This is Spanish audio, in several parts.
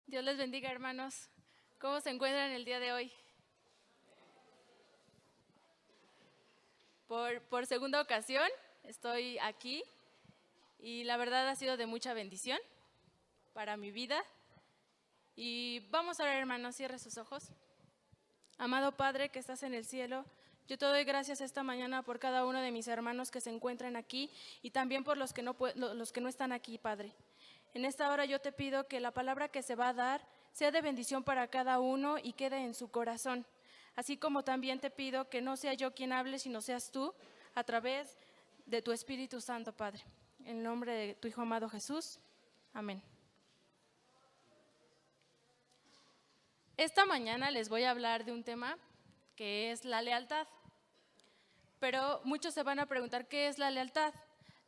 Dios les bendiga, hermanos. ¿Cómo se encuentran el día de hoy? Por segunda ocasión estoy aquí y la verdad ha sido de mucha bendición para mi vida. Y vamos a orar, hermanos, cierre sus ojos. Amado Padre que estás en el cielo, yo te doy gracias esta mañana por cada uno de mis hermanos que se encuentran aquí y también por los que no están aquí, Padre. En esta hora yo te pido que la palabra que se va a dar sea de bendición para cada uno y quede en su corazón. Así como también te pido que no sea yo quien hable, sino seas tú a través de tu Espíritu Santo, Padre. En el nombre de tu Hijo amado Jesús. Amén. Esta mañana les voy a hablar de un tema que es la lealtad. Pero muchos se van a preguntar, ¿qué es la lealtad?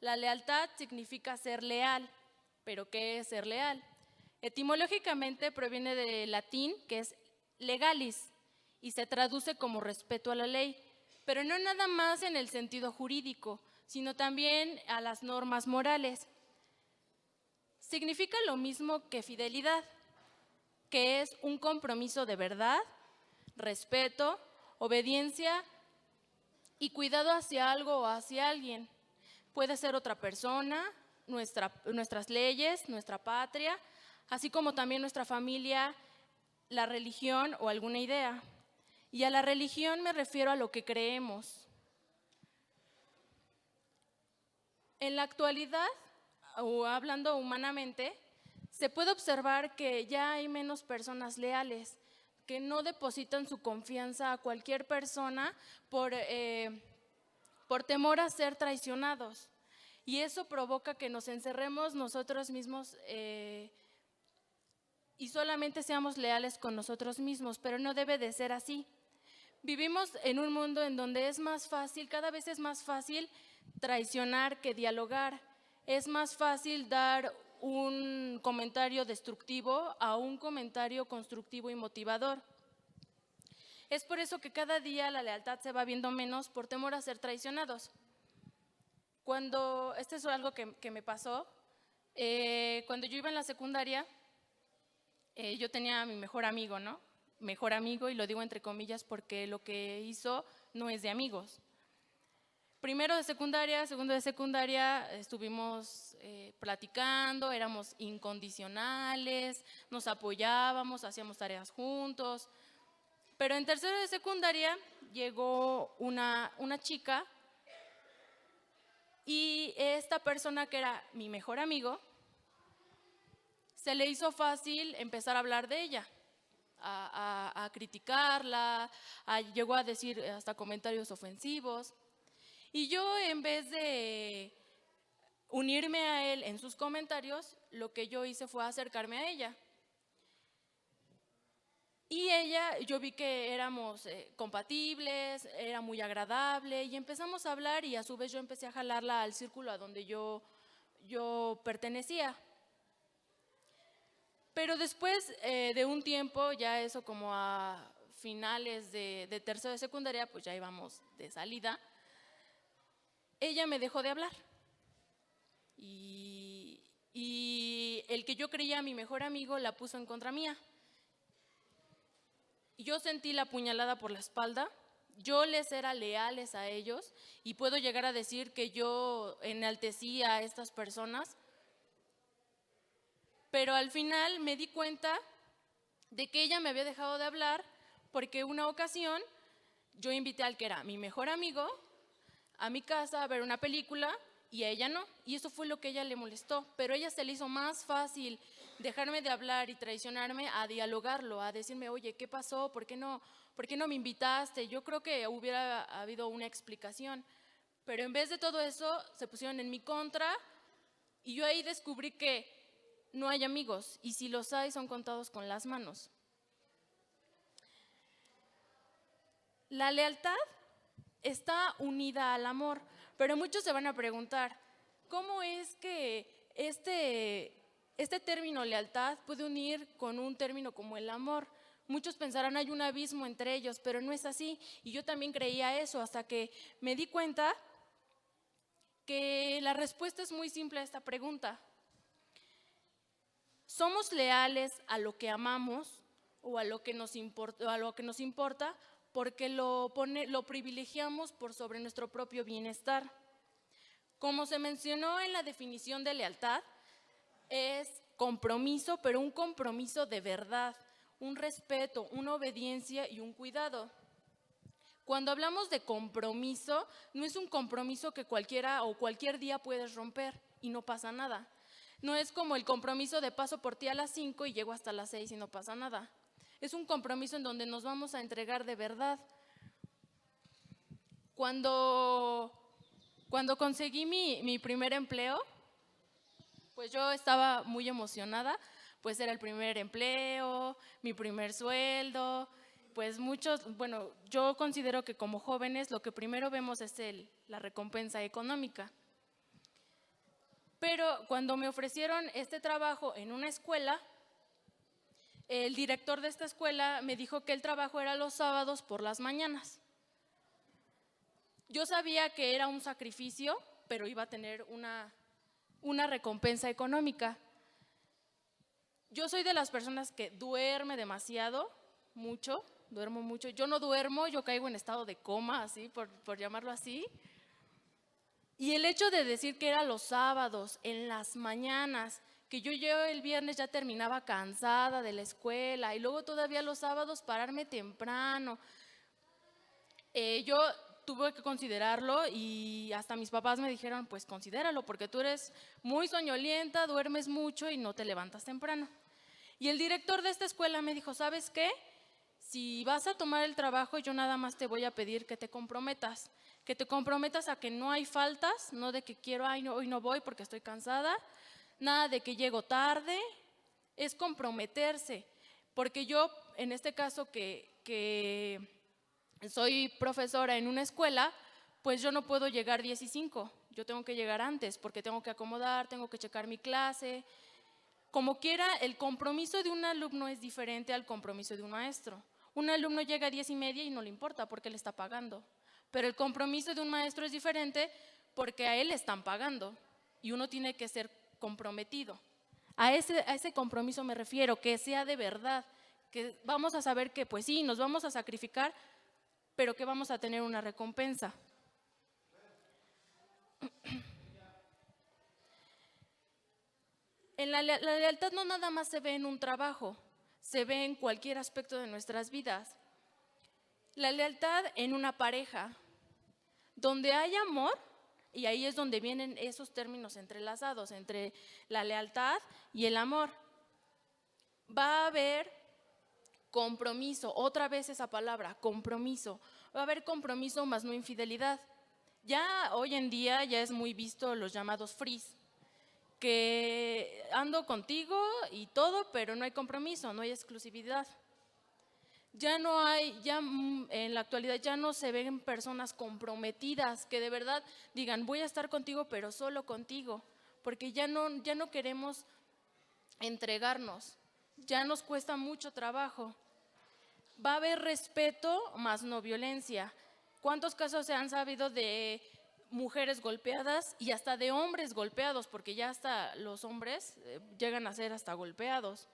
La lealtad significa ser leal. ¿Pero qué es ser leal? Etimológicamente proviene del latín, que es legalis, y se traduce como respeto a la ley, pero no nada más en el sentido jurídico, sino también a las normas morales. Significa lo mismo que fidelidad, que es un compromiso de verdad, respeto, obediencia y cuidado hacia algo o hacia alguien. Puede ser otra persona, nuestras leyes, nuestra patria, así como también nuestra familia, la religión o alguna idea. Y a la religión me refiero a lo que creemos. En la actualidad, o hablando humanamente, se puede observar que ya hay menos personas leales, que no depositan su confianza a cualquier persona por temor a ser traicionados. Y eso provoca que nos encerremos nosotros mismos y solamente seamos leales con nosotros mismos, pero no debe de ser así. Vivimos en un mundo en donde es más fácil, cada vez es más fácil traicionar que dialogar. Es más fácil dar un comentario destructivo a un comentario constructivo y motivador. Es por eso que cada día la lealtad se va viendo menos por temor a ser traicionados. Esto es algo que me pasó, cuando yo iba en la secundaria, yo tenía a mi mejor amigo, ¿no? Mejor amigo, y lo digo entre comillas porque lo que hizo no es de amigos. Primero de secundaria, segundo de secundaria, estuvimos platicando, éramos incondicionales, nos apoyábamos, hacíamos tareas juntos. Pero en tercero de secundaria llegó una chica y esta persona que era mi mejor amigo, se le hizo fácil empezar a hablar de ella, a criticarla, llegó a decir hasta comentarios ofensivos. Y yo, en vez de unirme a él en sus comentarios, lo que yo hice fue acercarme a ella. Y ella, yo vi que éramos compatibles, era muy agradable y empezamos a hablar, y a su vez yo empecé a jalarla al círculo a donde yo pertenecía. Pero después de un tiempo, ya eso como a finales de tercero de secundaria, pues ya íbamos de salida, ella me dejó de hablar. Y el que yo creía mi mejor amigo la puso en contra mía. Yo sentí la puñalada por la espalda. Yo les era leales a ellos y puedo llegar a decir que yo enaltecí a estas personas. Pero al final me di cuenta de que ella me había dejado de hablar porque una ocasión yo invité al que era mi mejor amigo a mi casa a ver una película y a ella no. Y eso fue lo que a ella le molestó. Pero a ella se le hizo más fácil dejarme de hablar y traicionarme a dialogarlo, a decirme, oye, ¿qué pasó? ¿Por qué no me invitaste? Yo creo que hubiera habido una explicación. Pero en vez de todo eso, se pusieron en mi contra y yo ahí descubrí que no hay amigos, y si los hay son contados con las manos. La lealtad está unida al amor, pero muchos se van a preguntar, ¿cómo es que este término lealtad puede unir con un término como el amor? Muchos pensarán hay un abismo entre ellos, pero no es así, y yo también creía eso hasta que me di cuenta que la respuesta es muy simple a esta pregunta. Somos leales a lo que amamos o a lo que nos importa porque lo privilegiamos por sobre nuestro propio bienestar. Como se mencionó en la definición de lealtad, es compromiso, pero un compromiso de verdad, un respeto, una obediencia y un cuidado. Cuando hablamos de compromiso, no es un compromiso que cualquiera o cualquier día puedes romper y no pasa nada. No es como el compromiso de paso por ti a las 5 y llego hasta las 6 y no pasa nada. Es un compromiso en donde nos vamos a entregar de verdad. Cuando conseguí mi primer empleo, pues yo estaba muy emocionada, pues era el primer empleo, mi primer sueldo, pues yo considero que como jóvenes lo que primero vemos es la recompensa económica. Pero cuando me ofrecieron este trabajo en una escuela, el director de esta escuela me dijo que el trabajo era los sábados por las mañanas. Yo sabía que era un sacrificio, pero iba a tener una recompensa económica. Yo soy de las personas que duerme demasiado, duermo mucho. Yo no duermo, yo caigo en estado de coma, así, por llamarlo así. Y el hecho de decir que era los sábados, en las mañanas, que yo el viernes ya terminaba cansada de la escuela y luego todavía los sábados pararme temprano. Yo tuve que considerarlo y hasta mis papás me dijeron, pues considéralo porque tú eres muy soñolienta, duermes mucho y no te levantas temprano. Y el director de esta escuela me dijo, ¿sabes qué? Si vas a tomar el trabajo, yo nada más te voy a pedir que te comprometas a que no hay faltas, no de que quiero, hoy no voy porque estoy cansada, nada de que llego tarde, es comprometerse. Porque yo, en este caso que soy profesora en una escuela, pues yo no puedo llegar 10:05, yo tengo que llegar antes porque tengo que acomodar, tengo que checar mi clase. Como quiera, el compromiso de un alumno es diferente al compromiso de un maestro. Un alumno llega a 10:30 y no le importa porque le está pagando. Pero el compromiso de un maestro es diferente porque a él le están pagando y uno tiene que ser comprometido. A ese compromiso me refiero, que sea de verdad, que vamos a saber que pues sí, nos vamos a sacrificar, pero que vamos a tener una recompensa. La lealtad no nada más se ve en un trabajo, se ve en cualquier aspecto de nuestras vidas. La lealtad en una pareja, donde hay amor, y ahí es donde vienen esos términos entrelazados entre la lealtad y el amor. Va a haber compromiso, otra vez esa palabra, compromiso. Va a haber compromiso más no infidelidad. Ya hoy en día ya es muy visto los llamados frees, que ando contigo y todo, pero no hay compromiso, no hay exclusividad. Ya en la actualidad ya no se ven personas comprometidas que de verdad digan voy a estar contigo pero solo contigo, porque ya no queremos entregarnos, ya nos cuesta mucho trabajo. Va a haber respeto más no violencia. ¿Cuántos casos se han sabido de mujeres golpeadas y hasta de hombres golpeados? Porque ya hasta los hombres llegan a ser hasta golpeados.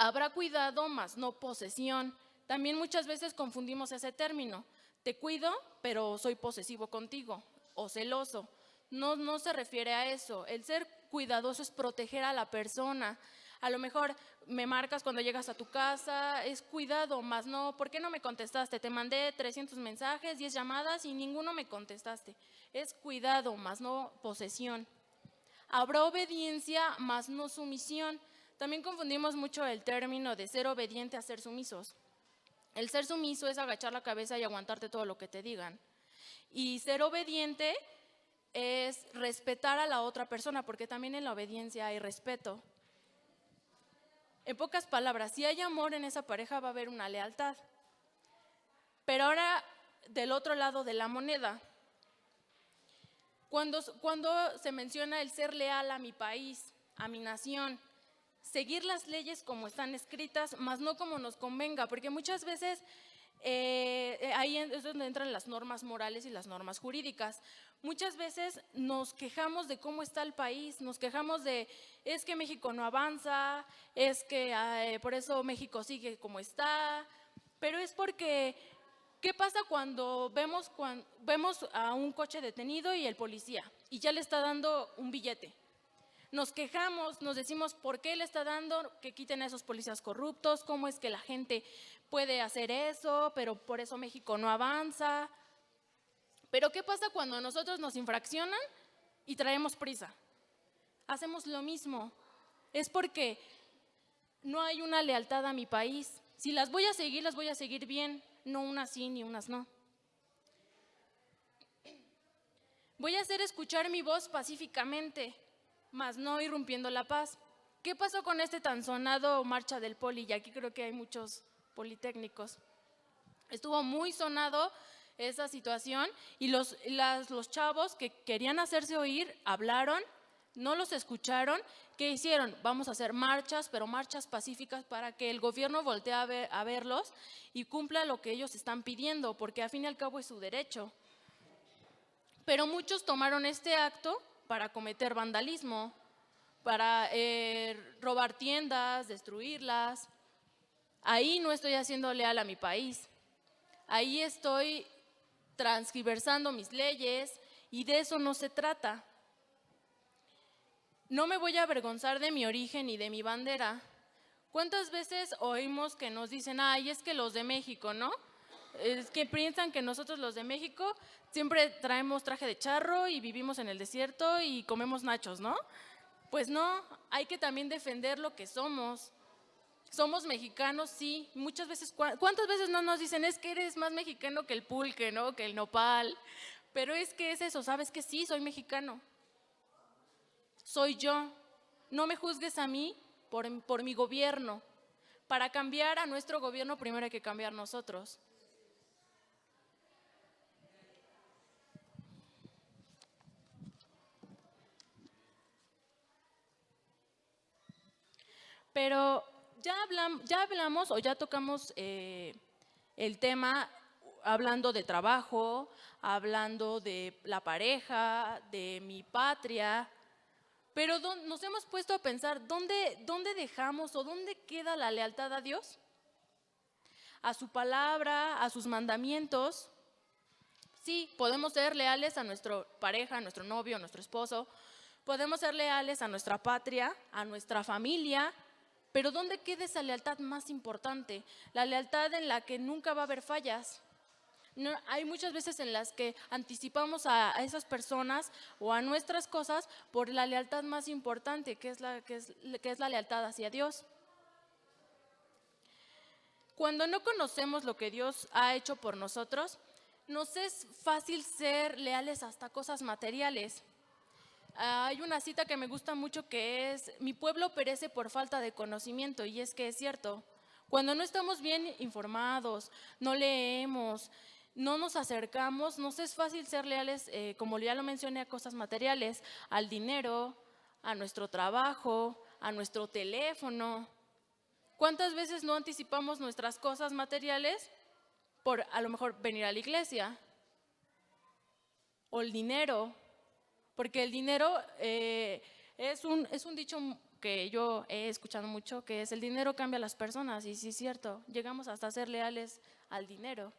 Habrá cuidado más no posesión. También muchas veces confundimos ese término. Te cuido, pero soy posesivo contigo o celoso. No se refiere a eso. El ser cuidadoso es proteger a la persona. A lo mejor me marcas cuando llegas a tu casa, es cuidado, más no, ¿por qué no me contestaste? Te mandé 300 mensajes, 10 llamadas y ninguno me contestaste. Es cuidado, más no posesión. Habrá obediencia, más no sumisión. También confundimos mucho el término de ser obediente a ser sumisos. El ser sumiso es agachar la cabeza y aguantarte todo lo que te digan. Y ser obediente es respetar a la otra persona, porque también en la obediencia hay respeto. En pocas palabras, si hay amor en esa pareja va a haber una lealtad. Pero ahora, del otro lado de la moneda, cuando se menciona el ser leal a mi país, a mi nación, seguir las leyes como están escritas, más no como nos convenga, porque muchas veces ahí es donde entran las normas morales y las normas jurídicas. Muchas veces nos quejamos de cómo está el país, nos quejamos de, es que México no avanza, es que por eso México sigue como está, pero es porque, ¿qué pasa cuando vemos a un coche detenido y el policía y ya le está dando un billete? Nos quejamos, nos decimos por qué le está dando, que quiten a esos policías corruptos, cómo es que la gente puede hacer eso, pero por eso México no avanza. Pero ¿qué pasa cuando a nosotros nos infraccionan y traemos prisa? Hacemos lo mismo. Es porque no hay una lealtad a mi país. Si las voy a seguir bien, no unas sí ni unas no. Voy a hacer escuchar mi voz pacíficamente, mas no irrumpiendo la paz. ¿Qué pasó con este tan sonado marcha del poli? Y aquí creo que hay muchos politécnicos. Estuvo muy sonado esa situación y los chavos que querían hacerse oír hablaron, no los escucharon. ¿Qué hicieron? Vamos a hacer marchas, pero marchas pacíficas para que el gobierno voltee a verlos y cumpla lo que ellos están pidiendo, porque al fin y al cabo es su derecho. Pero muchos tomaron este acto para cometer vandalismo, para robar tiendas, destruirlas. Ahí no estoy haciendo leal a mi país. Ahí estoy transgiversando mis leyes y de eso no se trata. No me voy a avergonzar de mi origen y de mi bandera. ¿Cuántas veces oímos que nos dicen, ay, es que los de México, ¿no? Es que piensan que nosotros los de México siempre traemos traje de charro y vivimos en el desierto y comemos nachos, ¿no? Pues no, hay que también defender lo que somos. Somos mexicanos, sí. Muchas veces, ¿cuántas veces no nos dicen, es que eres más mexicano que el pulque, ¿no? Que el nopal. Pero es que es eso, ¿sabes que sí? Soy mexicano. Soy yo. No me juzgues a mí por mi gobierno. Para cambiar a nuestro gobierno, primero hay que cambiar nosotros. Pero ya hablamos o ya tocamos el tema hablando de trabajo, hablando de la pareja, de mi patria, pero nos hemos puesto a pensar, ¿dónde dejamos o dónde queda la lealtad a Dios? A su palabra, a sus mandamientos. Sí, podemos ser leales a nuestra pareja, a nuestro novio, a nuestro esposo, podemos ser leales a nuestra patria, a nuestra familia, pero ¿dónde queda esa lealtad más importante? La lealtad en la que nunca va a haber fallas. No, hay muchas veces en las que anticipamos a esas personas o a nuestras cosas por la lealtad más importante, que es la lealtad hacia Dios. Cuando no conocemos lo que Dios ha hecho por nosotros, nos es fácil ser leales hasta cosas materiales. Hay una cita que me gusta mucho que es, mi pueblo perece por falta de conocimiento, y es que es cierto. Cuando no estamos bien informados, no leemos, no nos acercamos, nos es fácil ser leales, como ya lo mencioné, a cosas materiales, al dinero, a nuestro trabajo, a nuestro teléfono. ¿Cuántas veces no anticipamos nuestras cosas materiales por a lo mejor venir a la iglesia? O el dinero, porque el dinero es un dicho que yo he escuchado mucho, que es el dinero cambia a las personas, y sí es cierto, llegamos hasta a ser leales al dinero.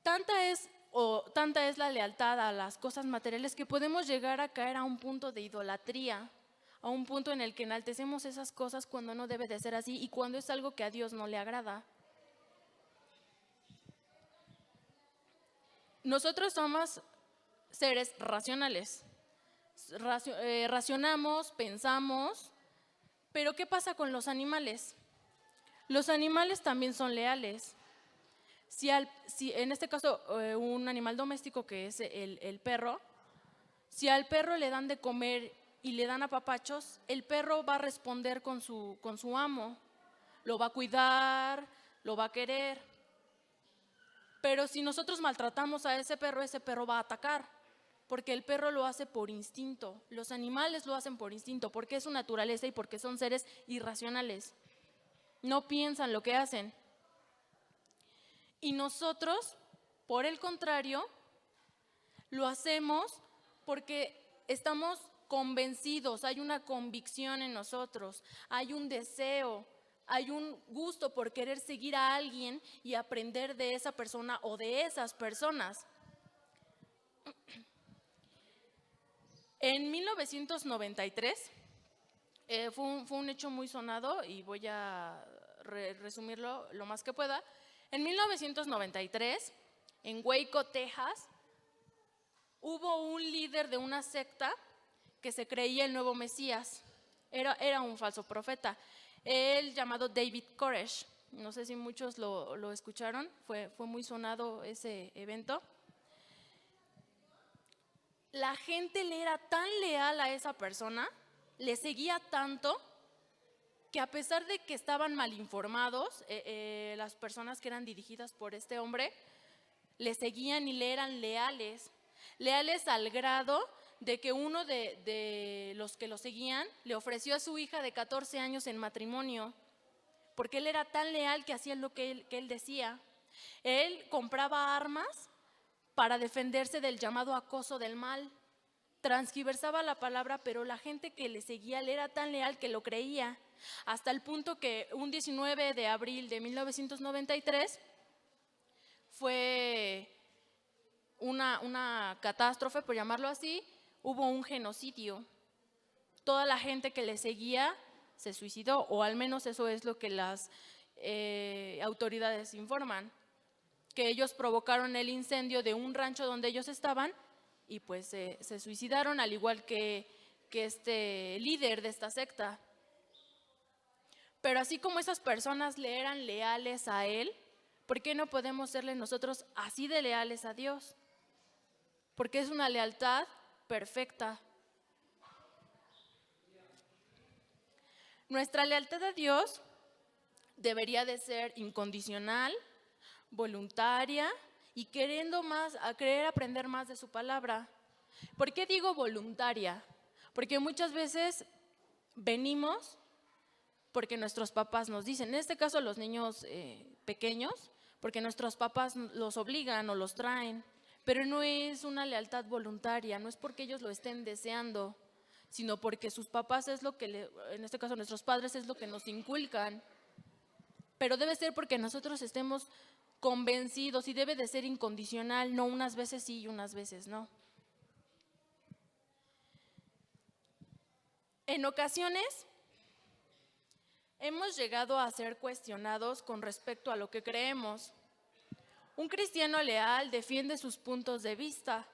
Tanta es la lealtad a las cosas materiales que podemos llegar a caer a un punto de idolatría, a un punto en el que enaltecemos esas cosas cuando no debe de ser así y cuando es algo que a Dios no le agrada. Nosotros somos seres racionales. Racionamos, pensamos, pero ¿qué pasa con los animales? Los animales también son leales. Si en este caso un animal doméstico que es el perro, si al perro le dan de comer y le dan apapachos, el perro va a responder con su amo, lo va a cuidar, lo va a querer. Pero si nosotros maltratamos a ese perro va a atacar, porque el perro lo hace por instinto, los animales lo hacen por instinto, porque es su naturaleza y porque son seres irracionales. no piensan lo que hacen. Y nosotros, por el contrario, lo hacemos porque estamos convencidos, hay una convicción en nosotros, hay un deseo, hay un gusto por querer seguir a alguien y aprender de esa persona o de esas personas. En 1993 fue un hecho muy sonado y voy a resumirlo lo más que pueda. En 1993, en Waco, Texas, hubo un líder de una secta que se creía el nuevo Mesías. Era un falso profeta. Él llamado David Koresh. No sé si muchos lo escucharon. Fue muy sonado ese evento. La gente le era tan leal a esa persona, le seguía tanto, que a pesar de que estaban mal informados, las personas que eran dirigidas por este hombre, le seguían y le eran leales. Leales al grado de que uno de los que lo seguían le ofreció a su hija de 14 años en matrimonio, porque él era tan leal que hacía lo que él decía. Él compraba armas para defenderse del llamado acoso del mal. Transgiversaba la palabra, pero la gente que le seguía le era tan leal que lo creía, hasta el punto que un 19 de abril de 1993 fue una catástrofe, por llamarlo así. Hubo un genocidio. Toda la gente que le seguía se suicidó, o al menos eso es lo que las autoridades informan, que ellos provocaron el incendio de un rancho donde ellos estaban y pues se suicidaron, al igual que este líder de esta secta. Pero así como esas personas le eran leales a él, ¿por qué no podemos serle nosotros así de leales a Dios? Porque es una lealtad perfecta. Nuestra lealtad a Dios debería de ser incondicional, voluntaria y querer aprender más de su palabra. ¿Por qué digo voluntaria? Porque muchas veces venimos porque nuestros papás nos dicen, en este caso los niños pequeños, porque nuestros papás los obligan o los traen, pero no es una lealtad voluntaria, no es porque ellos lo estén deseando, sino porque sus papás es lo que, en este caso nuestros padres, es lo que nos inculcan. Pero debe ser porque nosotros estemos convencidos y debe de ser incondicional, no unas veces sí y unas veces no. En ocasiones hemos llegado a ser cuestionados con respecto a lo que creemos. Un cristiano leal defiende sus puntos de vista,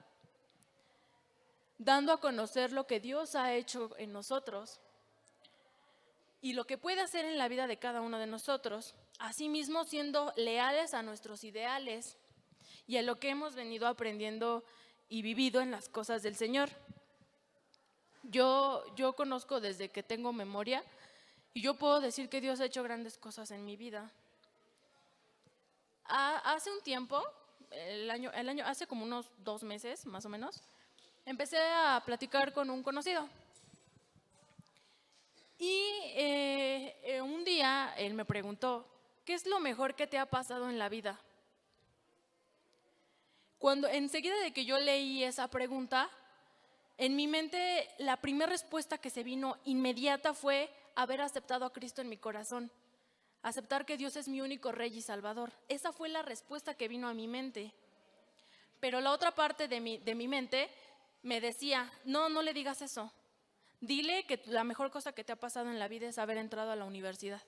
dando a conocer lo que Dios ha hecho en nosotros y lo que puede hacer en la vida de cada uno de nosotros. Asimismo, siendo leales a nuestros ideales y a lo que hemos venido aprendiendo y vivido en las cosas del Señor. Yo conozco desde que tengo memoria y yo puedo decir que Dios ha hecho grandes cosas en mi vida. Hace un tiempo, hace como unos 2 meses más o menos, empecé a platicar con un conocido. Y un día él me preguntó, ¿qué es lo mejor que te ha pasado en la vida? Cuando enseguida de que yo leí esa pregunta, en mi mente la primera respuesta que se vino inmediata fue haber aceptado a Cristo en mi corazón, aceptar que Dios es mi único Rey y Salvador. Esa fue la respuesta que vino a mi mente. Pero la otra parte de mi mente me decía, no le digas eso. Dile que la mejor cosa que te ha pasado en la vida es haber entrado a la universidad.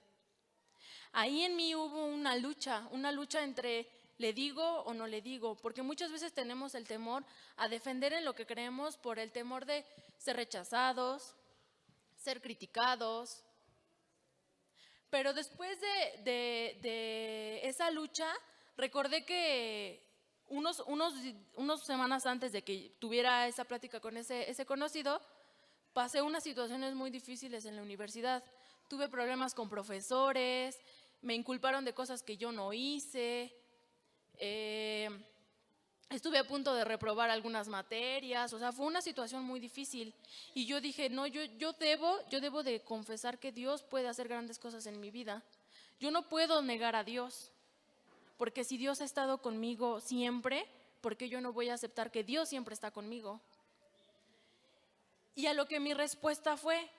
Ahí en mí hubo una lucha entre le digo o no le digo, porque muchas veces tenemos el temor a defender en lo que creemos por el temor de ser rechazados, ser criticados. Pero después de esa lucha, recordé que unos semanas antes de que tuviera esa plática con ese conocido, pasé unas situaciones muy difíciles en la universidad. Tuve problemas con profesores, me inculparon de cosas que yo no hice, estuve a punto de reprobar algunas materias, o sea, fue una situación muy difícil. Y yo dije, no, yo debo de confesar que Dios puede hacer grandes cosas en mi vida. Yo no puedo negar a Dios, porque si Dios ha estado conmigo siempre, ¿por qué yo no voy a aceptar que Dios siempre está conmigo? Y a lo que mi respuesta fue,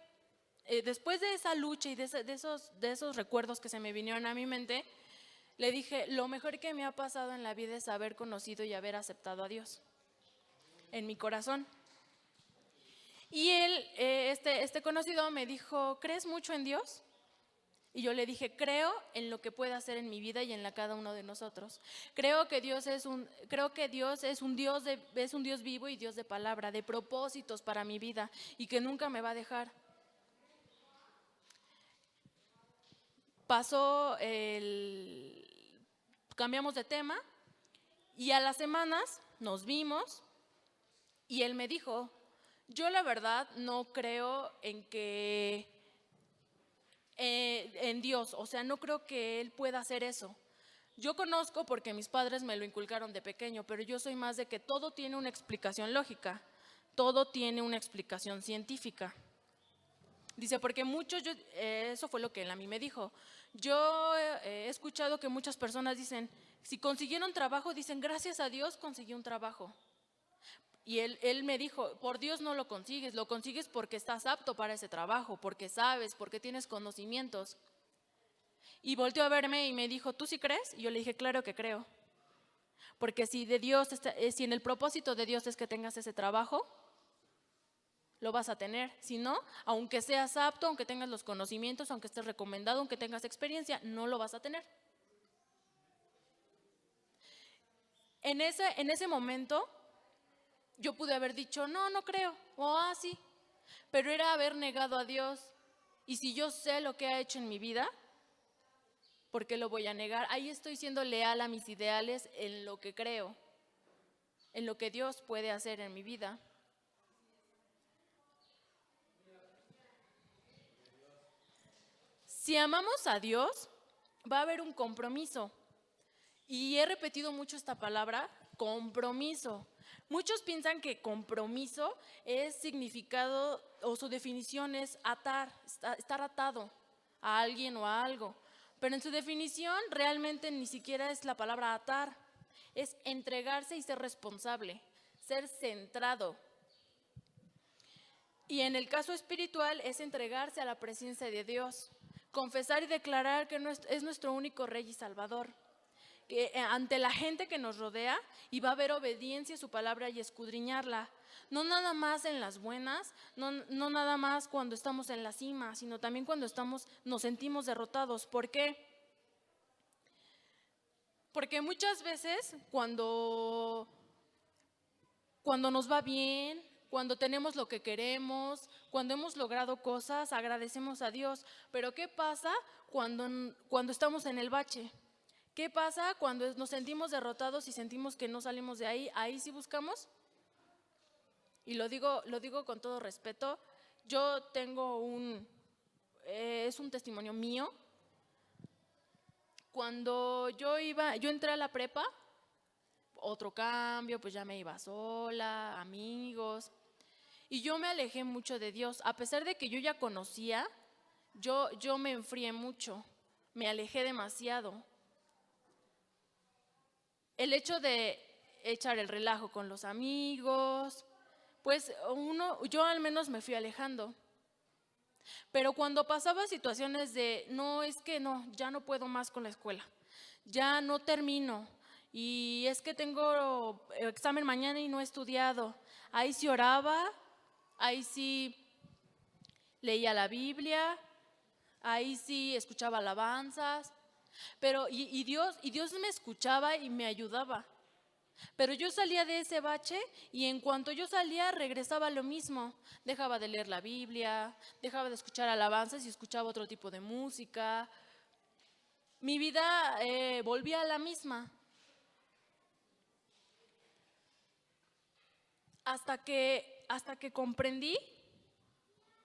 después de esa lucha y de esos recuerdos que se me vinieron a mi mente, le dije, lo mejor que me ha pasado en la vida es haber conocido y haber aceptado a Dios en mi corazón. Y él, este conocido, me dijo, ¿crees mucho en Dios? Y yo le dije, creo en lo que puede hacer en mi vida y en la cada uno de nosotros. Creo que Dios es un Dios vivo y Dios de palabra, de propósitos para mi vida y que nunca me va a dejar. Cambiamos de tema y a las semanas nos vimos y él me dijo, yo la verdad no creo en Dios, o sea, no creo que Él pueda hacer eso. Yo conozco porque mis padres me lo inculcaron de pequeño, pero yo soy más de que todo tiene una explicación lógica, todo tiene una explicación científica. Dice, porque eso fue lo que él a mí me dijo. Yo he escuchado que muchas personas dicen, si consiguieron trabajo, dicen, gracias a Dios conseguí un trabajo. Y él me dijo, por Dios no lo consigues porque estás apto para ese trabajo, porque sabes, porque tienes conocimientos. Y volteó a verme y me dijo, ¿tú sí crees? Y yo le dije, claro que creo. Porque si en el propósito de Dios es que tengas ese trabajo, lo vas a tener. Si no, aunque seas apto, aunque tengas los conocimientos, aunque estés recomendado, aunque tengas experiencia, no lo vas a tener. En ese momento, yo pude haber dicho, no creo, o sí, pero era haber negado a Dios. Y si yo sé lo que ha hecho en mi vida, ¿por qué lo voy a negar? Ahí estoy siendo leal a mis ideales en lo que creo, en lo que Dios puede hacer en mi vida. Si amamos a Dios, va a haber un compromiso. Y he repetido mucho esta palabra, compromiso. Muchos piensan que compromiso es significado o su definición es estar atado a alguien o a algo. Pero en su definición realmente ni siquiera es la palabra atar, es entregarse y ser responsable, ser centrado. Y en el caso espiritual es entregarse a la presencia de Dios, confesar y declarar que es nuestro único Rey y Salvador. Que ante la gente que nos rodea y va a haber obediencia a su palabra y escudriñarla, no nada más en las buenas, no nada más cuando estamos en la cima, sino también cuando nos sentimos derrotados. ¿Por qué? Porque muchas veces cuando nos va bien, cuando tenemos lo que queremos, cuando hemos logrado cosas, agradecemos a Dios. Pero ¿qué pasa cuando estamos en el bache? ¿Qué pasa cuando nos sentimos derrotados y sentimos que no salimos de ahí? ¿Ahí sí buscamos? Y lo digo con todo respeto. Yo tengo es un testimonio mío. Cuando yo entré a la prepa, otro cambio, pues ya me iba sola, amigos. Y yo me alejé mucho de Dios. A pesar de que yo ya conocía, yo me enfrié mucho, me alejé demasiado. El hecho de echar el relajo con los amigos, pues yo al menos me fui alejando. Pero cuando pasaba situaciones de, ya no puedo más con la escuela, ya no termino, y es que tengo examen mañana y no he estudiado, ahí sí oraba, ahí sí leía la Biblia, ahí sí escuchaba alabanzas. Pero y Dios me escuchaba y me ayudaba. Pero yo salía de ese bache y en cuanto yo salía regresaba a lo mismo. Dejaba de leer la Biblia, dejaba de escuchar alabanzas y escuchaba otro tipo de música. Mi vida volvía a la misma. Hasta que comprendí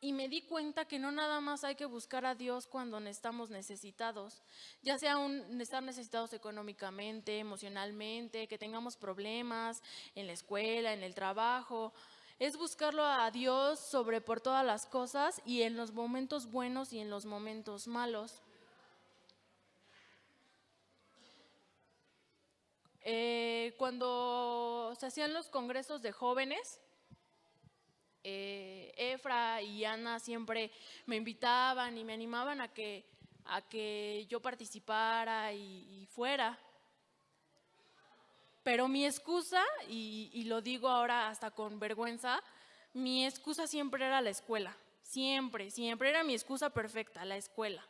y me di cuenta que no nada más hay que buscar a Dios cuando estamos necesitados, ya sea estar necesitados económicamente, emocionalmente, que tengamos problemas en la escuela, en el trabajo. Es buscarlo a Dios por todas las cosas y en los momentos buenos y en los momentos malos. Cuando se hacían los congresos de jóvenes, Efra y Ana siempre me invitaban y me animaban a que yo participara y fuera. Pero mi excusa, y lo digo ahora hasta con vergüenza, mi excusa siempre era la escuela. Siempre era mi excusa perfecta, la escuela.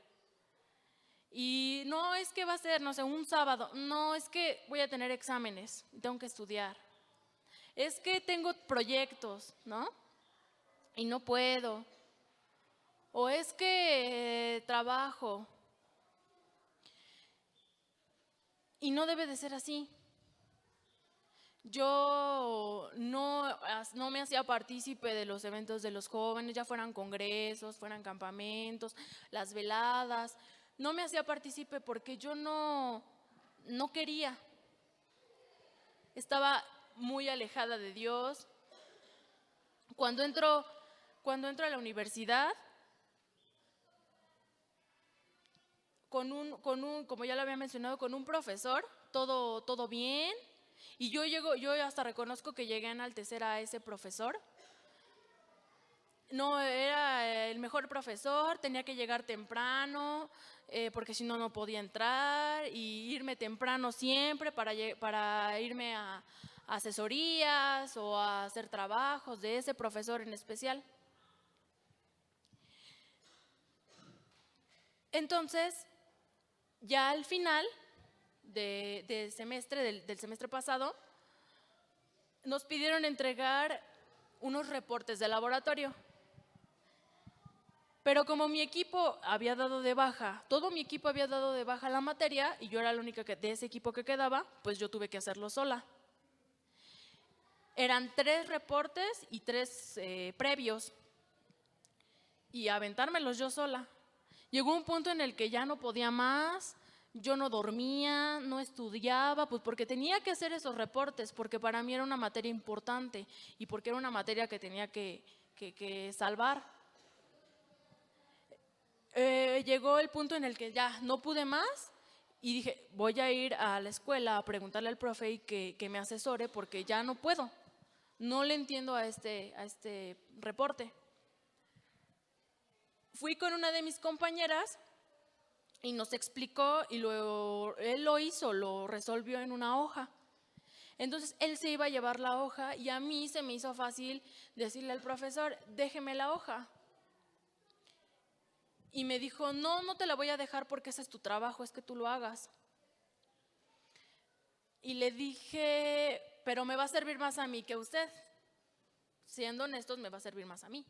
Y no es que va a ser, no sé, un sábado, no es que voy a tener exámenes, tengo que estudiar. Es que tengo proyectos, ¿no? Y no puedo. O es que trabajo. Y no debe de ser así. Yo no me hacía partícipe de los eventos de los jóvenes, ya fueran congresos, fueran campamentos, las veladas. No me hacía partícipe porque yo no quería. Estaba muy alejada de Dios. Cuando entro a la universidad, como ya lo había mencionado, con un profesor, todo bien. Y yo hasta reconozco que llegué a enaltecer a ese profesor. No era el mejor profesor, tenía que llegar temprano, porque si no, no podía entrar, y irme temprano siempre para irme a asesorías o a hacer trabajos de ese profesor en especial. Entonces, ya al final del semestre pasado, nos pidieron entregar unos reportes de laboratorio. Pero como mi equipo había dado de baja, todo mi equipo había dado de baja la materia y yo era la única de ese equipo que quedaba, pues yo tuve que hacerlo sola. Eran 3 reportes y 3 previos y aventármelos yo sola. Llegó un punto en el que ya no podía más, yo no dormía, no estudiaba, pues porque tenía que hacer esos reportes, porque para mí era una materia importante y porque era una materia que tenía que salvar. Llegó el punto en el que ya no pude más y dije, voy a ir a la escuela a preguntarle al profe y que me asesore porque ya no puedo. No le entiendo a este reporte. Fui con una de mis compañeras y nos explicó y él lo resolvió en una hoja. Entonces él se iba a llevar la hoja y a mí se me hizo fácil decirle al profesor, déjeme la hoja. Y me dijo, no te la voy a dejar porque ese es tu trabajo, es que tú lo hagas. Y le dije, pero me va a servir más a mí que a usted. Siendo honestos, me va a servir más a mí.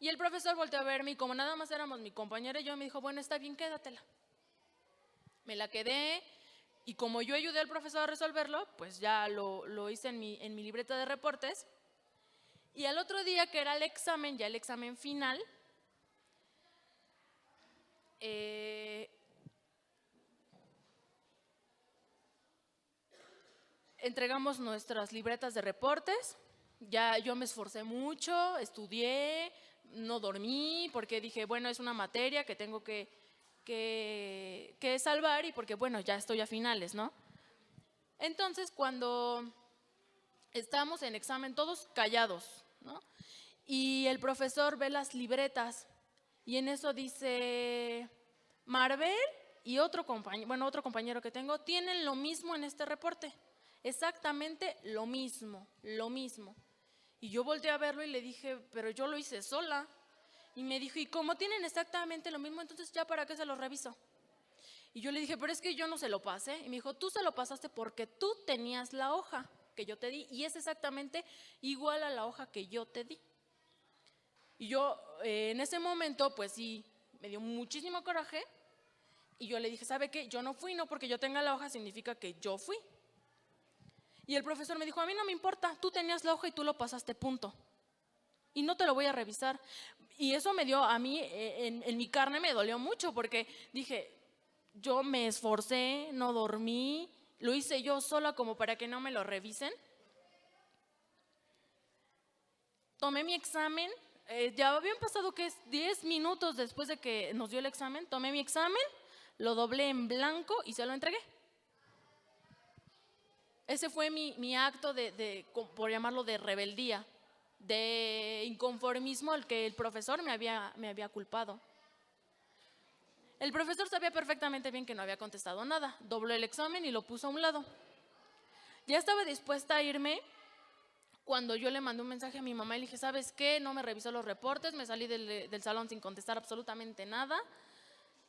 Y el profesor volteó a verme y como nada más éramos mi compañera y yo, me dijo, bueno, está bien, quédatela. Me la quedé y como yo ayudé al profesor a resolverlo, pues ya lo hice en mi libreta de reportes. Y al otro día, que era el examen, ya el examen final, entregamos nuestras libretas de reportes. Ya yo me esforcé mucho, estudié, no dormí, porque dije, bueno, es una materia que tengo que salvar y porque, bueno, ya estoy a finales, ¿no? Entonces, cuando estábamos en examen, todos callados, ¿no? Y el profesor ve las libretas y en eso dice, Marvel y otro compañero que tengo tienen lo mismo en este reporte. Exactamente lo mismo. Y yo volteé a verlo y le dije, pero yo lo hice sola. Y me dijo, y como tienen exactamente lo mismo, entonces ya para qué se lo reviso. Y yo le dije, pero es que yo no se lo pasé. Y me dijo, tú se lo pasaste porque tú tenías la hoja que yo te di y es exactamente igual a la hoja que yo te di. Y yo en ese momento, pues sí, me dio muchísimo coraje y yo le dije, ¿sabe qué? Yo no fui, no porque yo tenga la hoja significa que yo fui. Y el profesor me dijo, a mí no me importa, tú tenías la hoja y tú lo pasaste, punto. Y no te lo voy a revisar. Y eso me dio, a mí, en mi carne me dolió mucho porque dije, yo me esforcé, no dormí, lo hice yo sola como para que no me lo revisen. Tomé mi examen, ya habían pasado, ¿qué es? 10 minutos después de que nos dio el examen, tomé mi examen, lo doblé en blanco y se lo entregué. Ese fue mi acto por llamarlo, de rebeldía, de inconformismo al que el profesor me había culpado. El profesor sabía perfectamente bien que no había contestado nada, dobló el examen y lo puso a un lado. Ya estaba dispuesta a irme cuando yo le mandé un mensaje a mi mamá y le dije, ¿sabes qué? No me revisó los reportes, me salí del salón sin contestar absolutamente nada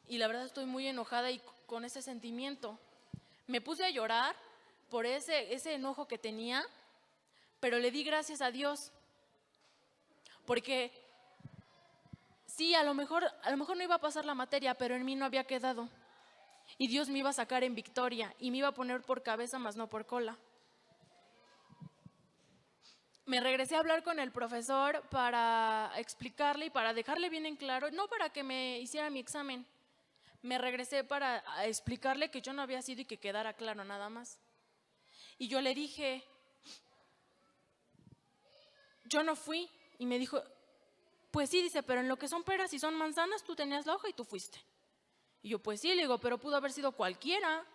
y la verdad estoy muy enojada y con ese sentimiento. Me puse a llorar por ese enojo que tenía, pero le di gracias a Dios, porque sí, a lo mejor no iba a pasar la materia, pero en mí no había quedado. Y Dios me iba a sacar en victoria y me iba a poner por cabeza, más no por cola. Me regresé a hablar con el profesor para explicarle y para dejarle bien en claro, no para que me hiciera mi examen. Me regresé para explicarle que yo no había sido y que quedara claro nada más. Y yo le dije, yo no fui. Y me dijo, pues sí, dice, pero en lo que son peras y son manzanas, tú tenías la hoja y tú fuiste. Y yo, pues sí, le digo, pero pudo haber sido cualquiera.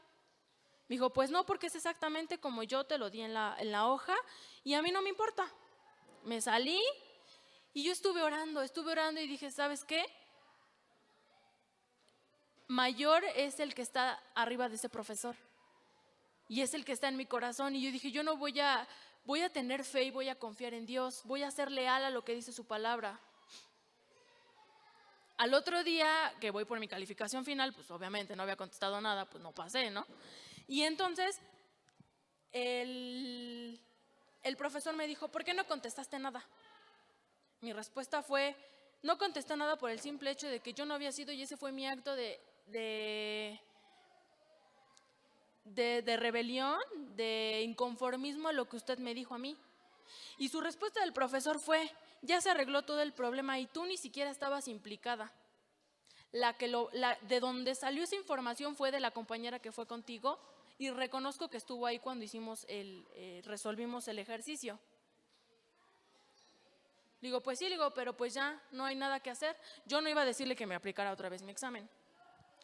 Me dijo, pues no, porque es exactamente como yo te lo di en la hoja y a mí no me importa. Me salí y yo estuve orando y dije, ¿sabes qué? Mayor es el que está arriba de ese profesor y es el que está en mi corazón. Y yo dije, yo no voy a tener fe y voy a confiar en Dios, voy a ser leal a lo que dice su palabra. Al otro día que voy por mi calificación final, pues obviamente no había contestado nada, pues no pasé, ¿no? Y entonces el profesor me dijo, ¿por qué no contestaste nada? Mi respuesta fue, no contesté nada por el simple hecho de que yo no había sido, y ese fue mi acto de rebelión, de inconformismo a lo que usted me dijo a mí. Y su respuesta del profesor fue, ya se arregló todo el problema y tú ni siquiera estabas implicada. De donde salió esa información fue de la compañera que fue contigo y reconozco que estuvo ahí cuando resolvimos el ejercicio. Digo, pues sí, pero pues ya no hay nada que hacer. Yo no iba a decirle que me aplicara otra vez mi examen.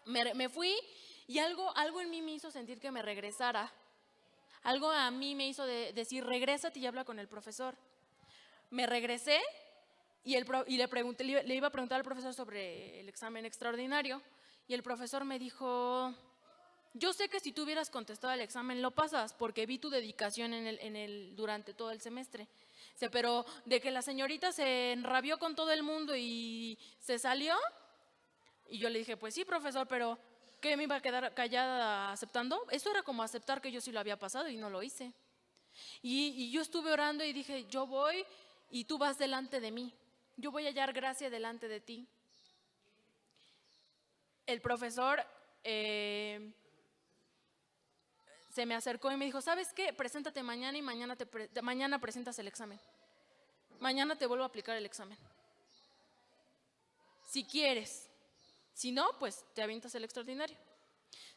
Me fui y algo en mí me hizo sentir que me regresara. Algo a mí me hizo decir, regrésate y habla con el profesor. Me regresé y le iba a preguntar al profesor sobre el examen extraordinario y el profesor me dijo, yo sé que si tú hubieras contestado el examen lo pasas porque vi tu dedicación durante todo el semestre. Pero de que la señorita se enrabió con todo el mundo y se salió, y yo le dije, pues sí, profesor, pero ¿qué me iba a quedar callada aceptando? Eso era como aceptar que yo sí lo había pasado y no lo hice. Y yo estuve orando y dije, yo voy y tú vas delante de mí. Yo voy a hallar gracia delante de ti. El profesor se me acercó y me dijo, ¿sabes qué? Preséntate mañana y mañana presentas el examen. Mañana te vuelvo a aplicar el examen. Si quieres. Si no, pues te avientas el extraordinario.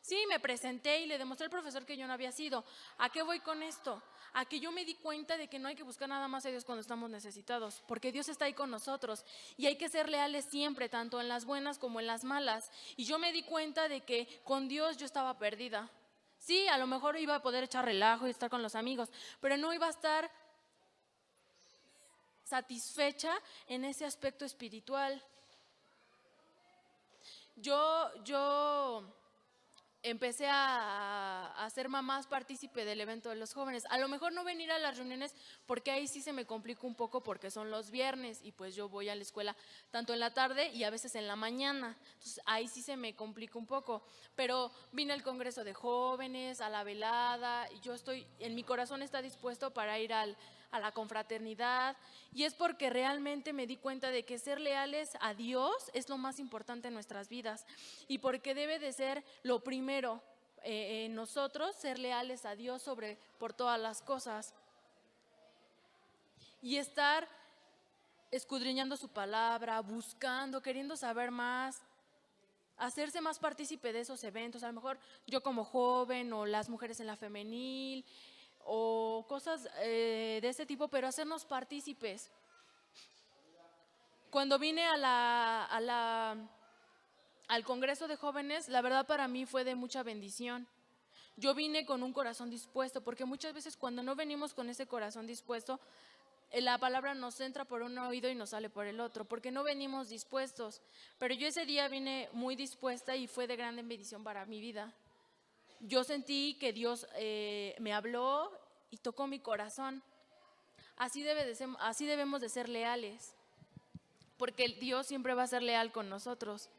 Sí, me presenté y le demostré al profesor que yo no había sido. ¿A qué voy con esto? A que yo me di cuenta de que no hay que buscar nada más a Dios cuando estamos necesitados, porque Dios está ahí con nosotros y hay que ser leales siempre, tanto en las buenas como en las malas. Y yo me di cuenta de que con Dios yo estaba perdida. Sí, a lo mejor iba a poder echar relajo y estar con los amigos, pero no iba a estar satisfecha en ese aspecto espiritual. Yo empecé a hacer mamás partícipe del evento de los jóvenes. A lo mejor no venir a las reuniones porque ahí sí se me complica un poco porque son los viernes y pues yo voy a la escuela tanto en la tarde y a veces en la mañana. Entonces ahí sí se me complica un poco. Pero vine al congreso de jóvenes, a la velada y en mi corazón está dispuesto para ir a la confraternidad, y es porque realmente me di cuenta de que ser leales a Dios es lo más importante en nuestras vidas y porque debe de ser lo primero en nosotros, ser leales a Dios por todas las cosas y estar escudriñando su palabra, buscando, queriendo saber más, hacerse más partícipe de esos eventos, a lo mejor yo como joven o las mujeres en la femenil o cosas de ese tipo, pero hacernos partícipes. Cuando vine al Congreso de Jóvenes, la verdad para mí fue de mucha bendición. Yo vine con un corazón dispuesto, porque muchas veces cuando no venimos con ese corazón dispuesto, la palabra nos entra por un oído y nos sale por el otro, porque no venimos dispuestos. Pero yo ese día vine muy dispuesta y fue de gran bendición para mi vida. Yo sentí que Dios me habló y tocó mi corazón. Así debemos de ser leales, porque Dios siempre va a ser leal con nosotros.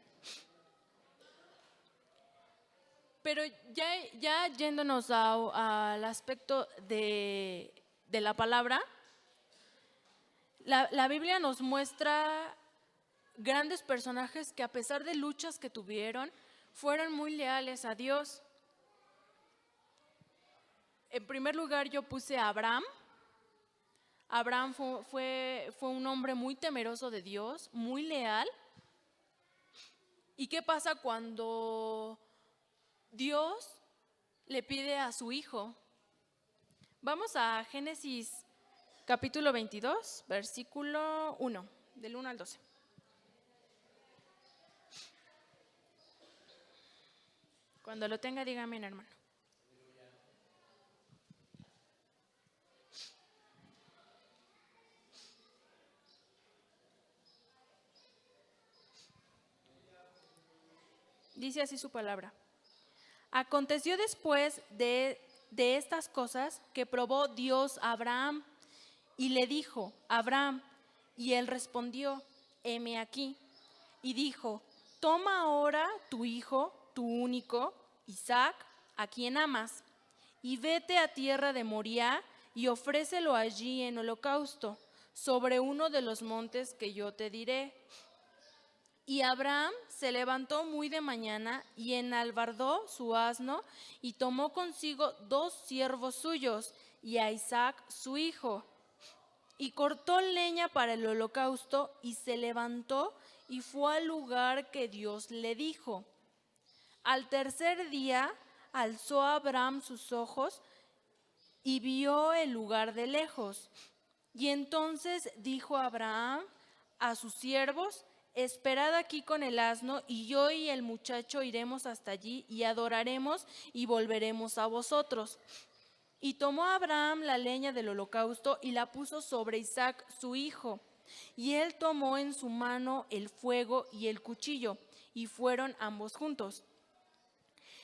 Pero ya yéndonos al aspecto de la palabra, la Biblia nos muestra grandes personajes que a pesar de luchas que tuvieron, fueron muy leales a Dios. En primer lugar yo puse a Abraham. Abraham fue un hombre muy temeroso de Dios, muy leal. ¿Y qué pasa cuando Dios le pide a su hijo? Vamos a Génesis capítulo 22, versículo 1, del 1 al 12. Cuando lo tenga, dígame, hermano. Dice así su palabra. Aconteció después de estas cosas que probó Dios a Abraham y le dijo, Abraham, y él respondió, heme aquí. Y dijo, toma ahora tu hijo, tu único, Isaac, a quien amas, y vete a tierra de Moriah y ofrécelo allí en holocausto, sobre uno de los montes que yo te diré. Y Abraham se levantó muy de mañana y enalbardó su asno y tomó consigo 2 siervos suyos y a Isaac su hijo. Y cortó leña para el holocausto y se levantó y fue al lugar que Dios le dijo. Al tercer día alzó Abraham sus ojos y vio el lugar de lejos. Y entonces dijo Abraham a sus siervos, esperad aquí con el asno, y yo y el muchacho iremos hasta allí y adoraremos y volveremos a vosotros. Y tomó Abraham la leña del holocausto y la puso sobre Isaac su hijo. Y él tomó en su mano el fuego y el cuchillo, y fueron ambos juntos.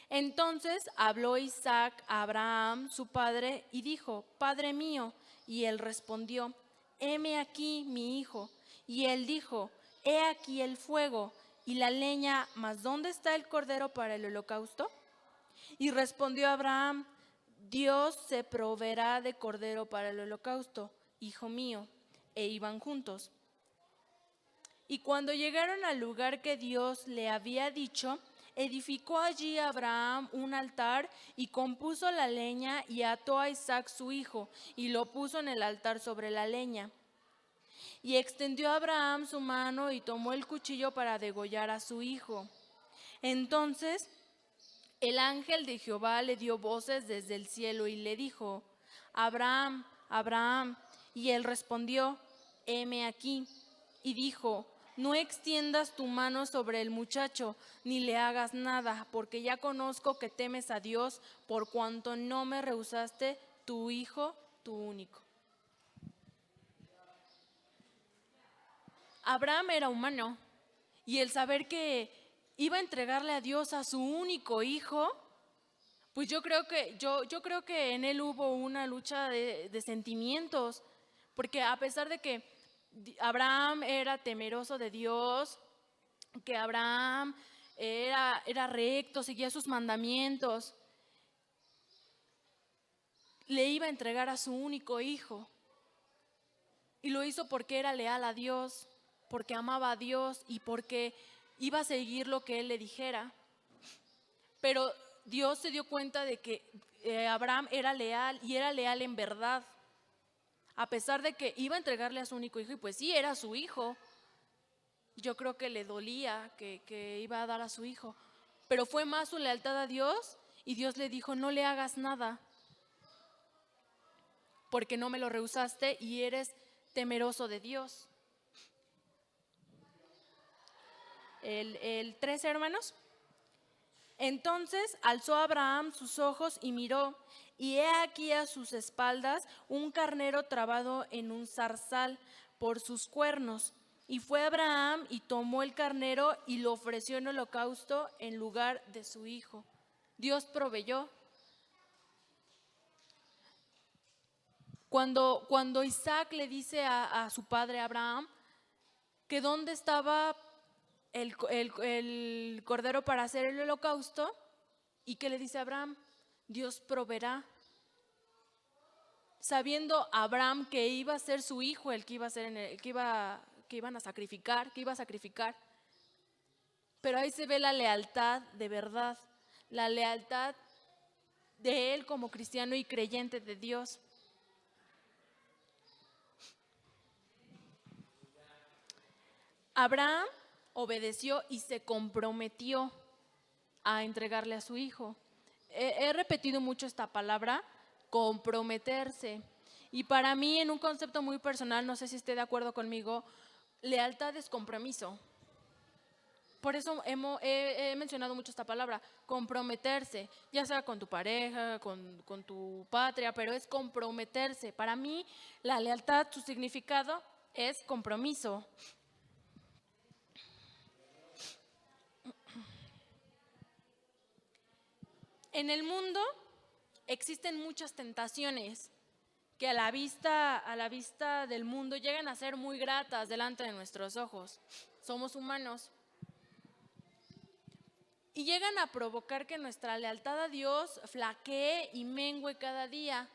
Entonces habló Isaac a Abraham su padre y dijo, Padre mío. Y él respondió, heme aquí mi hijo. Y él dijo, he aquí el fuego y la leña, mas ¿dónde está el cordero para el holocausto? Y respondió Abraham, Dios se proveerá de cordero para el holocausto, hijo mío. E iban juntos. Y cuando llegaron al lugar que Dios le había dicho, edificó allí Abraham un altar y compuso la leña y ató a Isaac su hijo y lo puso en el altar sobre la leña. Y extendió Abraham su mano y tomó el cuchillo para degollar a su hijo. Entonces el ángel de Jehová le dio voces desde el cielo y le dijo, Abraham, Abraham. Y él respondió, heme aquí. Y dijo, no extiendas tu mano sobre el muchacho, ni le hagas nada, porque ya conozco que temes a Dios, por cuanto no me rehusaste tu hijo, tu único. Abraham era humano, y el saber que iba a entregarle a Dios a su único hijo, pues yo creo que en él hubo una lucha de sentimientos, porque a pesar de que Abraham era temeroso de Dios, que Abraham era recto, seguía sus mandamientos, le iba a entregar a su único hijo. Y lo hizo porque era leal a Dios, porque amaba a Dios y porque iba a seguir lo que él le dijera. Pero Dios se dio cuenta de que Abraham era leal y era leal en verdad. A pesar de que iba a entregarle a su único hijo, y pues sí, era su hijo. Yo creo que le dolía que iba a dar a su hijo. Pero fue más su lealtad a Dios y Dios le dijo, no le hagas nada, porque no me lo rehusaste y eres temeroso de Dios. El 13, hermanos. Entonces alzó Abraham sus ojos y miró, y he aquí a sus espaldas un carnero trabado en un zarzal por sus cuernos. Y fue Abraham y tomó el carnero y lo ofreció en holocausto en lugar de su hijo. Dios proveyó. Cuando Isaac le dice a su padre Abraham que dónde estaba el cordero para hacer el holocausto, y que le dice a Abraham, Dios proveerá. Sabiendo Abraham que iba a ser su hijo el que iba a ser que iban a sacrificar, que iba a sacrificar. Pero ahí se ve la lealtad de verdad, la lealtad de él como cristiano y creyente de Dios. Abraham obedeció y se comprometió a entregarle a su hijo. He repetido mucho esta palabra, comprometerse. Y para mí, en un concepto muy personal, no sé si esté de acuerdo conmigo, lealtad es compromiso. Por eso he mencionado mucho esta palabra, comprometerse, ya sea con tu pareja, con tu patria, pero es comprometerse. Para mí, la lealtad, su significado es compromiso. En el mundo existen muchas tentaciones que a la vista del mundo llegan a ser muy gratas delante de nuestros ojos. Somos humanos. Y llegan a provocar que nuestra lealtad a Dios flaquee y mengue cada día.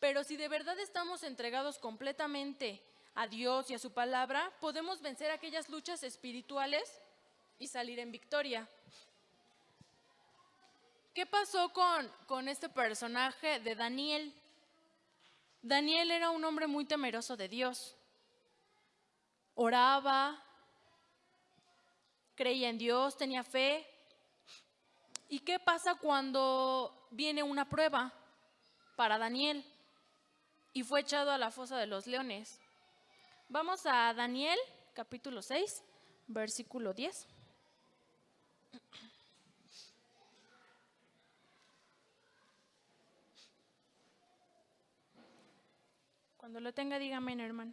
Pero si de verdad estamos entregados completamente a Dios y a su palabra, podemos vencer aquellas luchas espirituales y salir en victoria. ¿Qué pasó con este personaje de Daniel? Daniel era un hombre muy temeroso de Dios. Oraba, creía en Dios, tenía fe. ¿Y qué pasa cuando viene una prueba para Daniel? Y fue echado a la fosa de los leones. Vamos a Daniel, capítulo 6, versículo 10. Cuando lo tenga, dígame, hermano.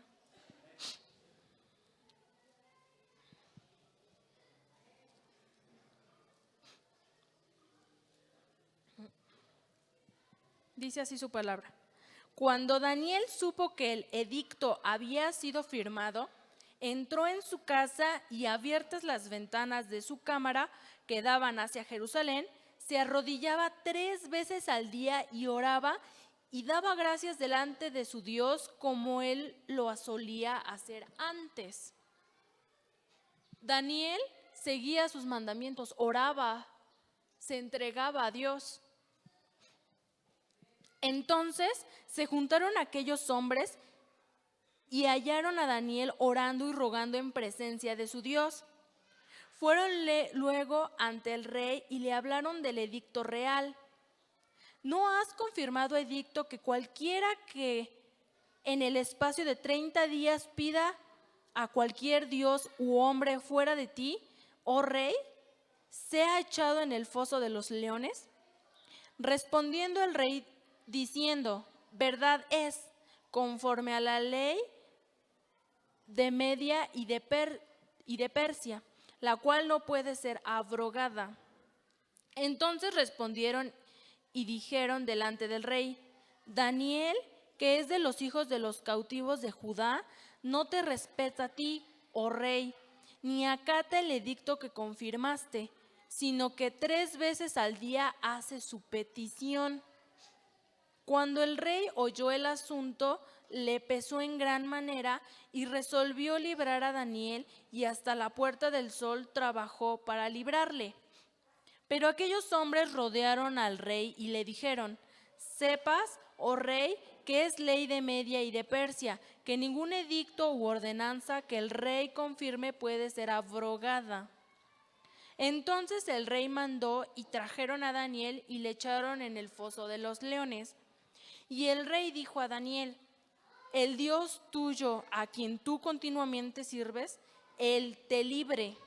Dice así su palabra. Cuando Daniel supo que el edicto había sido firmado, entró en su casa y, abiertas las ventanas de su cámara que daban hacia Jerusalén, se arrodillaba 3 veces al día y oraba y daba gracias delante de su Dios como él lo solía hacer antes. Daniel seguía sus mandamientos, oraba, se entregaba a Dios. Entonces se juntaron aquellos hombres y hallaron a Daniel orando y rogando en presencia de su Dios. Fueronle luego ante el rey y le hablaron del edicto real. ¿No has confirmado, edicto, que cualquiera que en el espacio de 30 días pida a cualquier dios u hombre fuera de ti, oh rey, sea echado en el foso de los leones? Respondiendo el rey diciendo, verdad es, conforme a la ley de Media y de Persia, la cual no puede ser abrogada. Entonces respondieron y dijeron delante del rey, Daniel, que es de los hijos de los cautivos de Judá, no te respeta a ti, oh rey, ni acata el edicto que confirmaste, sino que 3 veces al día hace su petición. Cuando el rey oyó el asunto, le pesó en gran manera y resolvió librar a Daniel, y hasta la puerta del sol trabajó para librarle. Pero aquellos hombres rodearon al rey y le dijeron, sepas, oh rey, que es ley de Media y de Persia, que ningún edicto u ordenanza que el rey confirme puede ser abrogada. Entonces el rey mandó y trajeron a Daniel y le echaron en el foso de los leones. Y el rey dijo a Daniel, el Dios tuyo, a quien tú continuamente sirves, él te libre.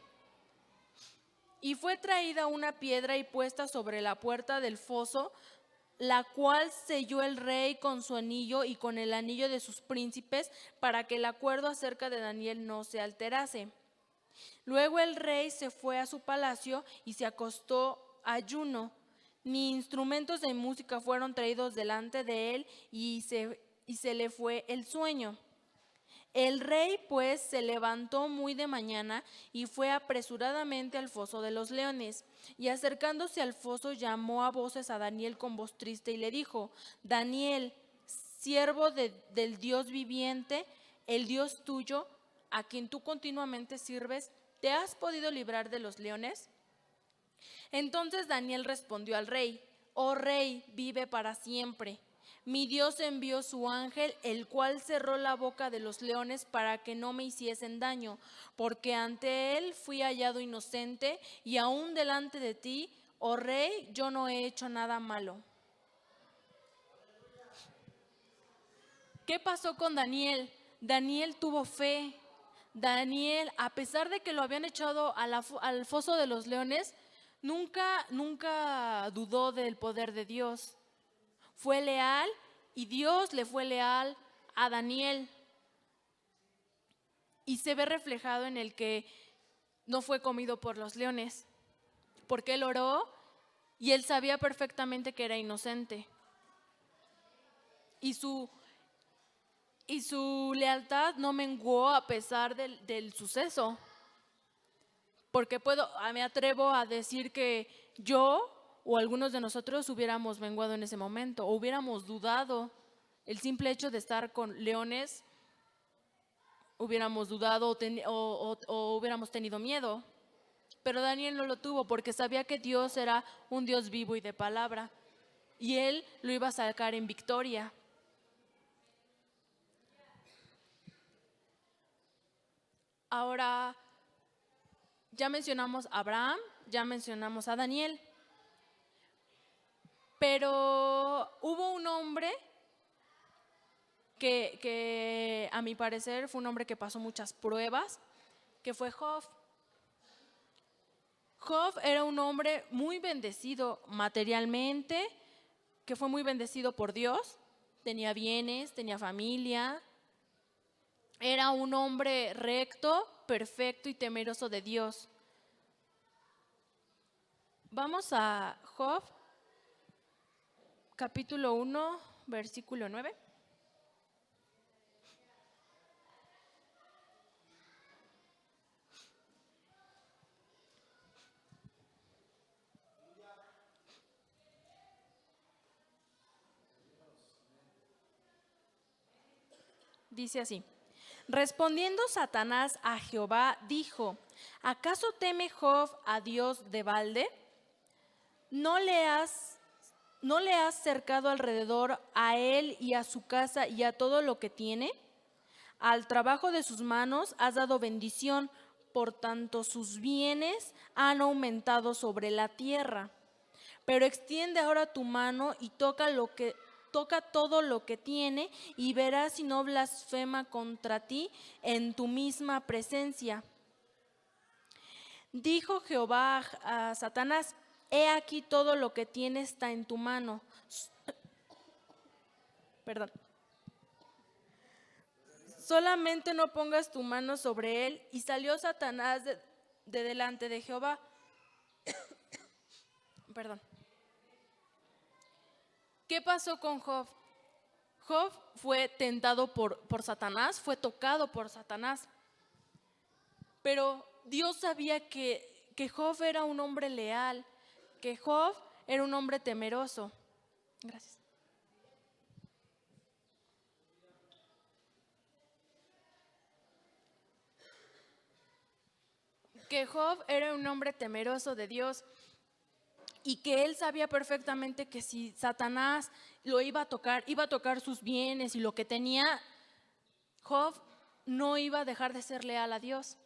Y fue traída una piedra y puesta sobre la puerta del foso, la cual selló el rey con su anillo y con el anillo de sus príncipes, para que el acuerdo acerca de Daniel no se alterase. Luego el rey se fue a su palacio y se acostó ayuno. Ni instrumentos de música fueron traídos delante de él, y se le fue el sueño. El rey pues se levantó muy de mañana y fue apresuradamente al foso de los leones. Y acercándose al foso llamó a voces a Daniel con voz triste y le dijo: Daniel, siervo del Dios viviente, el Dios tuyo, a quien tú continuamente sirves, ¿te has podido librar de los leones? Entonces Daniel respondió al rey: Oh rey, vive para siempre. Mi Dios envió su ángel, el cual cerró la boca de los leones para que no me hiciesen daño, porque ante él fui hallado inocente, y aún delante de ti, oh rey, yo no he hecho nada malo. ¿Qué pasó con Daniel? Daniel tuvo fe. Daniel, a pesar de que lo habían echado al foso de los leones, nunca dudó del poder de Dios. Fue leal, y Dios le fue leal a Daniel. Y se ve reflejado en el que no fue comido por los leones, porque él oró y él sabía perfectamente que era inocente. Y su lealtad no menguó a pesar del suceso. Porque me atrevo a decir que yo o algunos de nosotros hubiéramos menguado en ese momento, o hubiéramos dudado. El simple hecho de estar con leones, hubiéramos dudado o hubiéramos tenido miedo. Pero Daniel no lo tuvo, porque sabía que Dios era un Dios vivo y de palabra, y él lo iba a sacar en victoria. Ahora, ya mencionamos a Abraham, ya mencionamos a Daniel, pero hubo un hombre que a mi parecer fue un hombre que pasó muchas pruebas, que fue Job. Job era un hombre muy bendecido materialmente, que fue muy bendecido por Dios, tenía bienes, tenía familia, era un hombre recto, perfecto y temeroso de Dios. Vamos a Job, capítulo 1, versículo 9. Dice así: respondiendo Satanás a Jehová, dijo: ¿acaso teme Job a Dios de balde? ¿No le has cercado alrededor a él y a su casa y a todo lo que tiene? Al trabajo de sus manos has dado bendición, por tanto sus bienes han aumentado sobre la tierra. Pero extiende ahora tu mano y toca todo lo que tiene, y verás si no blasfema contra ti en tu misma presencia. Dijo Jehová a Satanás: he aquí todo lo que tiene está en tu mano. Perdón. Solamente no pongas tu mano sobre él. Y salió Satanás de delante de Jehová. Perdón. ¿Qué pasó con Job? Job fue tentado por Satanás, fue tocado por Satanás. Pero Dios sabía que Job era un hombre leal, que Job era un hombre temeroso. Gracias. Que Job era un hombre temeroso de Dios, y que él sabía perfectamente que si Satanás lo iba a tocar sus bienes y lo que tenía, Job no iba a dejar de ser leal a Dios.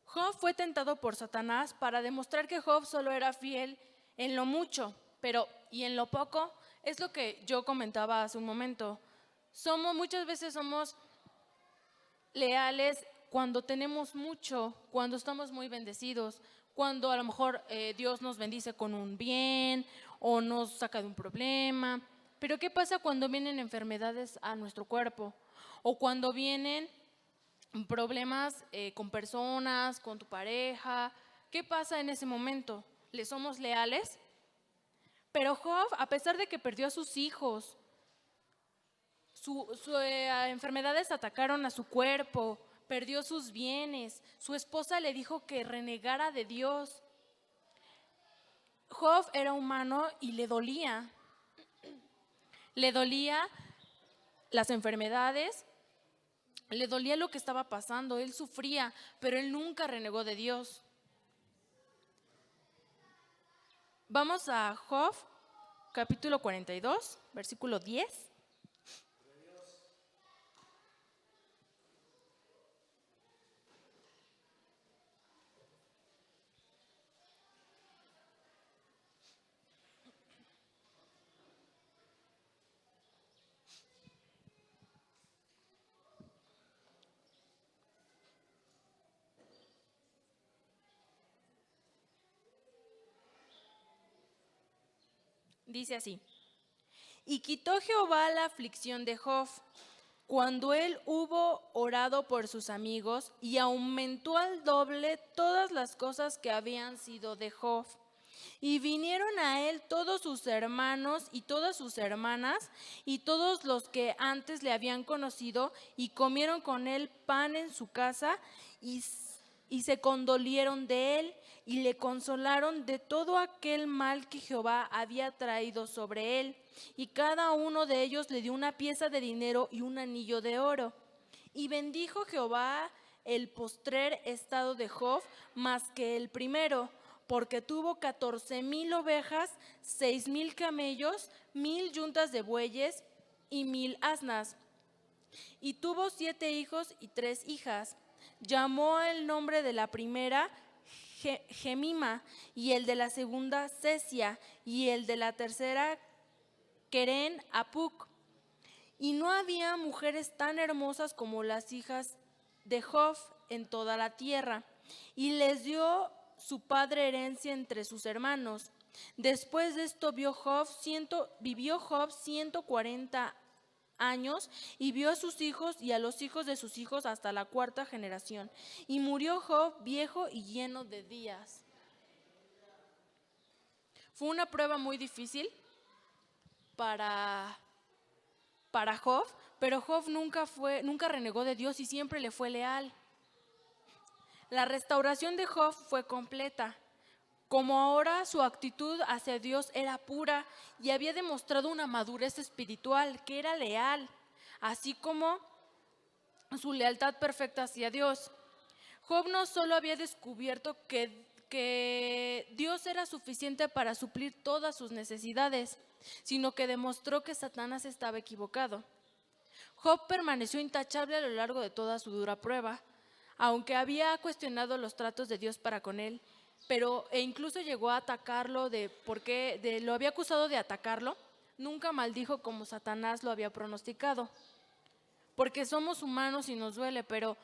Job fue tentado por Satanás para demostrar que Job solo era fiel en lo mucho, pero y en lo poco. Es lo que yo comentaba hace un momento. Muchas veces somos leales cuando tenemos mucho, cuando estamos muy bendecidos, cuando a lo mejor Dios nos bendice con un bien o nos saca de un problema. Pero ¿qué pasa cuando vienen enfermedades a nuestro cuerpo? O cuando vienen problemas con personas, con tu pareja. ¿Qué pasa en ese momento? ¿Le somos leales? Pero Job, a pesar de que perdió a sus hijos, sus enfermedades atacaron a su cuerpo, perdió sus bienes, su esposa le dijo que renegara de Dios. Job era humano y le dolía las enfermedades, le dolía lo que estaba pasando, él sufría, pero él nunca renegó de Dios. Vamos a Job, capítulo 42, versículo 10. Dice así: y quitó Jehová la aflicción de Job cuando él hubo orado por sus amigos, y aumentó al doble todas las cosas que habían sido de Job. Y vinieron a él todos sus hermanos y todas sus hermanas y todos los que antes le habían conocido, y comieron con él pan en su casa, y se condolieron de él y le consolaron de todo aquel mal que Jehová había traído sobre él. Y cada uno de ellos le dio una pieza de dinero y un anillo de oro. Y bendijo Jehová el postrer estado de Job más que el primero, porque tuvo 14,000 ovejas, 6,000 camellos, 1,000 yuntas de bueyes y 1,000 asnas. Y tuvo 7 hijos y 3 hijas. Llamó el nombre de la primera Gemima, y el de la segunda Cesia, y el de la tercera Queren Apuc. Y no había mujeres tan hermosas como las hijas de Job en toda la tierra. Y les dio su padre herencia entre sus hermanos. Después de esto vivió Job 140 años, y vio a sus hijos y a los hijos de sus hijos hasta la 4ª generación. Y murió Job viejo y lleno de días. Fue una prueba muy difícil para Job, pero Job nunca renegó de Dios y siempre le fue leal. La restauración de Job fue completa. Como ahora su actitud hacia Dios era pura y había demostrado una madurez espiritual, que era leal, así como su lealtad perfecta hacia Dios. Job no solo había descubierto que Dios era suficiente para suplir todas sus necesidades, sino que demostró que Satanás estaba equivocado. Job permaneció intachable a lo largo de toda su dura prueba, aunque había cuestionado los tratos de Dios para con él, e incluso llegó a atacarlo lo había acusado de atacarlo. Nunca maldijo como Satanás lo había pronosticado, porque somos humanos y nos duele, pero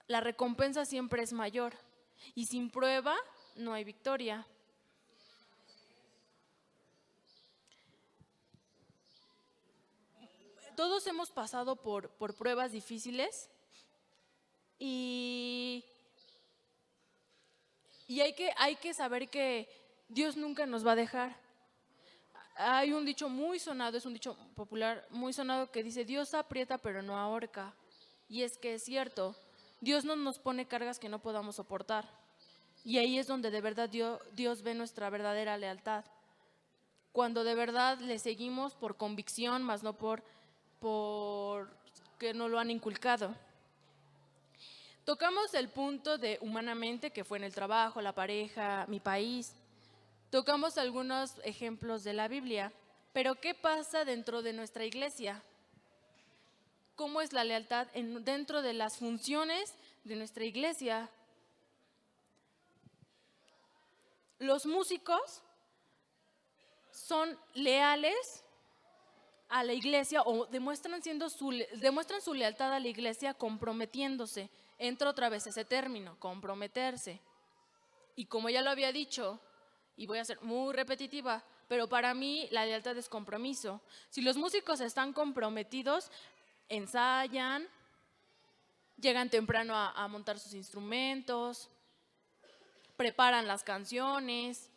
la recompensa siempre es mayor, y sin prueba no hay victoria. Todos hemos pasado por pruebas difíciles y hay que saber que Dios nunca nos va a dejar. Hay un dicho muy sonado, es un dicho popular muy sonado, que dice: Dios aprieta pero no ahorca. Y es que es cierto, Dios no nos pone cargas que no podamos soportar. Y ahí es donde de verdad Dios ve nuestra verdadera lealtad. Cuando de verdad le seguimos por convicción, más no por que no lo han inculcado. Tocamos el punto de humanamente, que fue en el trabajo, la pareja, mi país. Tocamos algunos ejemplos de la Biblia. Pero ¿qué pasa dentro de nuestra iglesia? ¿Cómo es la lealtad dentro de las funciones de nuestra iglesia? Los músicos son leales a la iglesia o demuestran su lealtad a la iglesia comprometiéndose. Entra otra vez ese término, comprometerse. Y como ya lo había dicho, y voy a ser muy repetitiva, pero para mí la lealtad es compromiso. Si los músicos están comprometidos, ensayan, llegan temprano a montar sus instrumentos, preparan las canciones,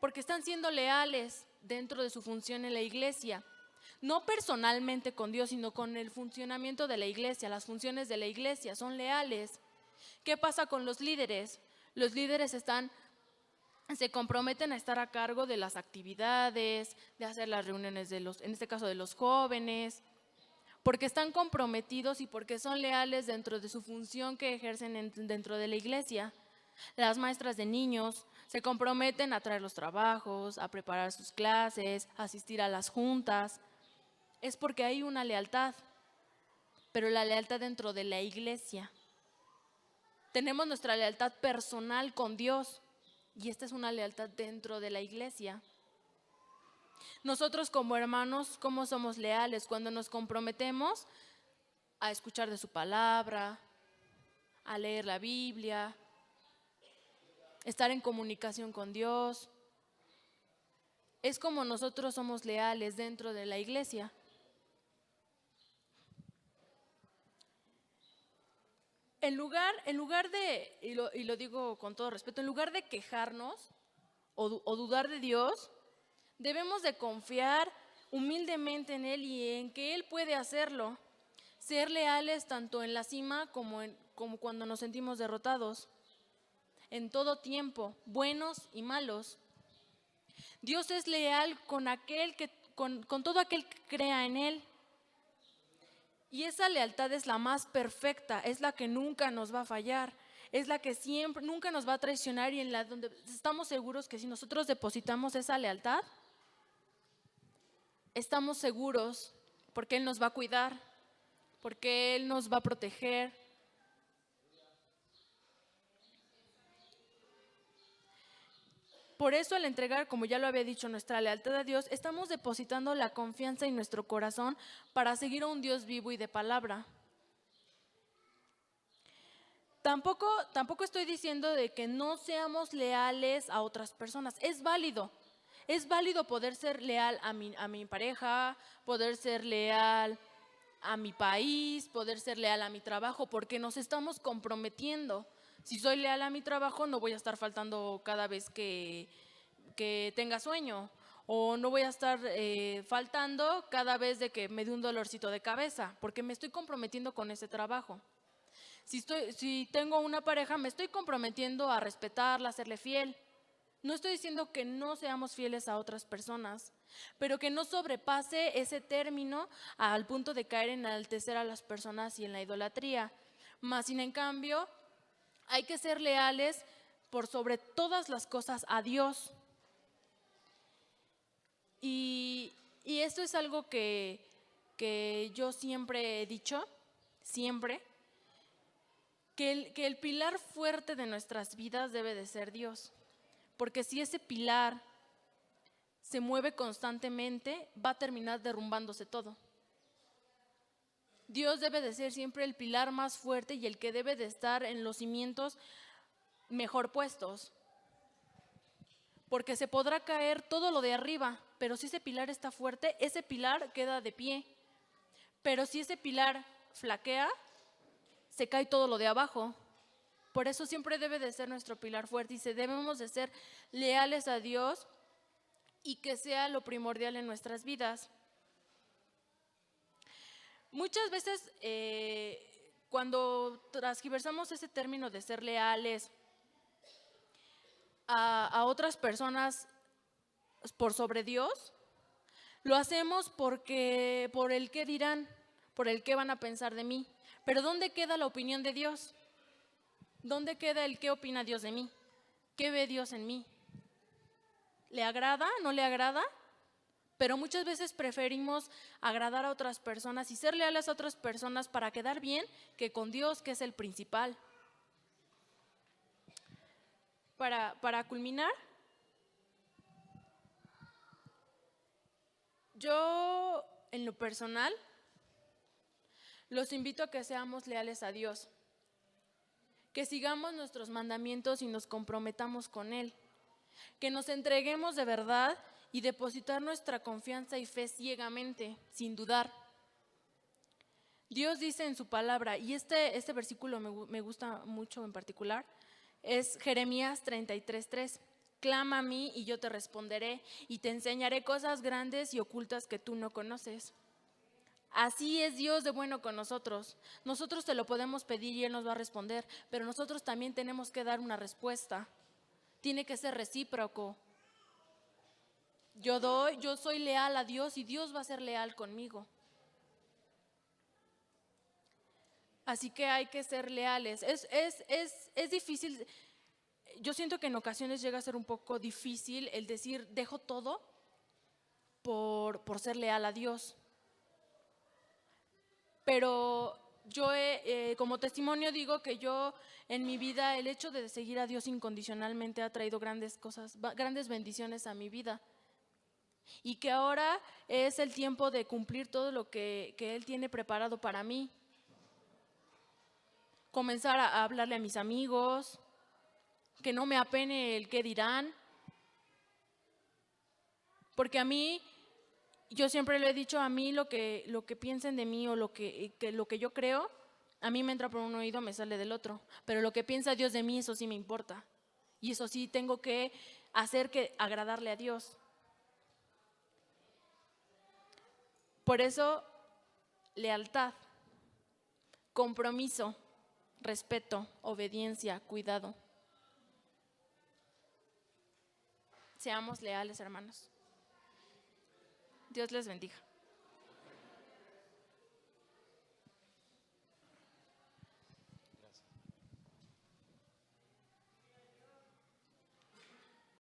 porque están siendo leales dentro de su función en la iglesia. No personalmente con Dios, sino con el funcionamiento de la iglesia, las funciones de la iglesia, son leales. ¿Qué pasa con los líderes? Los líderes se comprometen a estar a cargo de las actividades, de hacer las reuniones en este caso de los jóvenes, porque están comprometidos y porque son leales dentro de su función que ejercen dentro de la iglesia. Las maestras de niños se comprometen a traer los trabajos, a preparar sus clases, a asistir a las juntas. Es porque hay una lealtad, pero la lealtad dentro de la iglesia. Tenemos nuestra lealtad personal con Dios y esta es una lealtad dentro de la iglesia. Nosotros como hermanos, ¿cómo somos leales? Cuando nos comprometemos a escuchar de su palabra, a leer la Biblia, estar en comunicación con Dios. Es como nosotros somos leales dentro de la iglesia. En lugar de, y lo digo con todo respeto, en lugar de quejarnos o dudar de Dios, debemos de confiar humildemente en Él y en que Él puede hacerlo. Ser leales tanto en la cima como cuando nos sentimos derrotados. En todo tiempo, buenos y malos. Dios es leal con todo aquel que crea en Él. Y esa lealtad es la más perfecta, es la que nunca nos va a fallar, es la que siempre, nunca nos va a traicionar y en la donde estamos seguros que si nosotros depositamos esa lealtad, estamos seguros porque Él nos va a cuidar, porque Él nos va a proteger. Por eso al entregar, como ya lo había dicho, nuestra lealtad a Dios, estamos depositando la confianza en nuestro corazón para seguir a un Dios vivo y de palabra. Tampoco estoy diciendo de que no seamos leales a otras personas. Es válido poder ser leal a mi pareja, poder ser leal a mi país, poder ser leal a mi trabajo, porque nos estamos comprometiendo. Si soy leal a mi trabajo, no voy a estar faltando cada vez que tenga sueño, o no voy a estar faltando cada vez de que me dé un dolorcito de cabeza, porque me estoy comprometiendo con ese trabajo. Si tengo una pareja, me estoy comprometiendo a respetarla, a serle fiel. No estoy diciendo que no seamos fieles a otras personas, pero que no sobrepase ese término al punto de caer en enaltecer a las personas y en la idolatría. Más sin en cambio, hay que ser leales por sobre todas las cosas a Dios. Y esto es algo que yo siempre he dicho, siempre, que el pilar fuerte de nuestras vidas debe de ser Dios. Porque si ese pilar se mueve constantemente, va a terminar derrumbándose todo. Dios debe de ser siempre el pilar más fuerte y el que debe de estar en los cimientos mejor puestos. Porque se podrá caer todo lo de arriba, pero si ese pilar está fuerte, ese pilar queda de pie. Pero si ese pilar flaquea, se cae todo lo de abajo. Por eso siempre debe de ser nuestro pilar fuerte y debemos de ser leales a Dios y que sea lo primordial en nuestras vidas. Muchas veces cuando transgiversamos ese término de ser leales a otras personas por sobre Dios, lo hacemos por el qué dirán, por el qué van a pensar de mí. Pero ¿dónde queda la opinión de Dios? ¿Dónde queda el qué opina Dios de mí? ¿Qué ve Dios en mí? ¿Le agrada? ¿No le agrada? Pero muchas veces preferimos agradar a otras personas y ser leales a otras personas para quedar bien que con Dios, que es el principal. Para culminar, yo en lo personal, los invito a que seamos leales a Dios, que sigamos nuestros mandamientos y nos comprometamos con Él, que nos entreguemos de verdad y depositar nuestra confianza y fe ciegamente, sin dudar. Dios dice en su palabra, y este versículo me gusta mucho en particular, es Jeremías 33:3. Clama a mí y yo te responderé y te enseñaré cosas grandes y ocultas que tú no conoces. Así es Dios de bueno con nosotros. Nosotros te lo podemos pedir y Él nos va a responder, pero nosotros también tenemos que dar una respuesta. Tiene que ser recíproco. Yo soy leal a Dios y Dios va a ser leal conmigo. Así que hay que ser leales. Es difícil. Yo siento que en ocasiones llega a ser un poco difícil el decir, dejo todo por ser leal a Dios. Pero yo como testimonio digo que yo en mi vida el hecho de seguir a Dios incondicionalmente ha traído grandes cosas, grandes bendiciones a mi vida. Y que ahora es el tiempo de cumplir todo lo que Él tiene preparado para mí. Comenzar a hablarle a mis amigos, que no me apene el qué dirán. Porque a mí, yo siempre lo he dicho, a mí lo que piensen de mí o lo que yo creo, a mí me entra por un oído, me sale del otro. Pero lo que piensa Dios de mí, eso sí me importa. Y eso sí tengo que hacer que agradarle a Dios. Por eso, lealtad, compromiso, respeto, obediencia, cuidado. Seamos leales, hermanos. Dios les bendiga.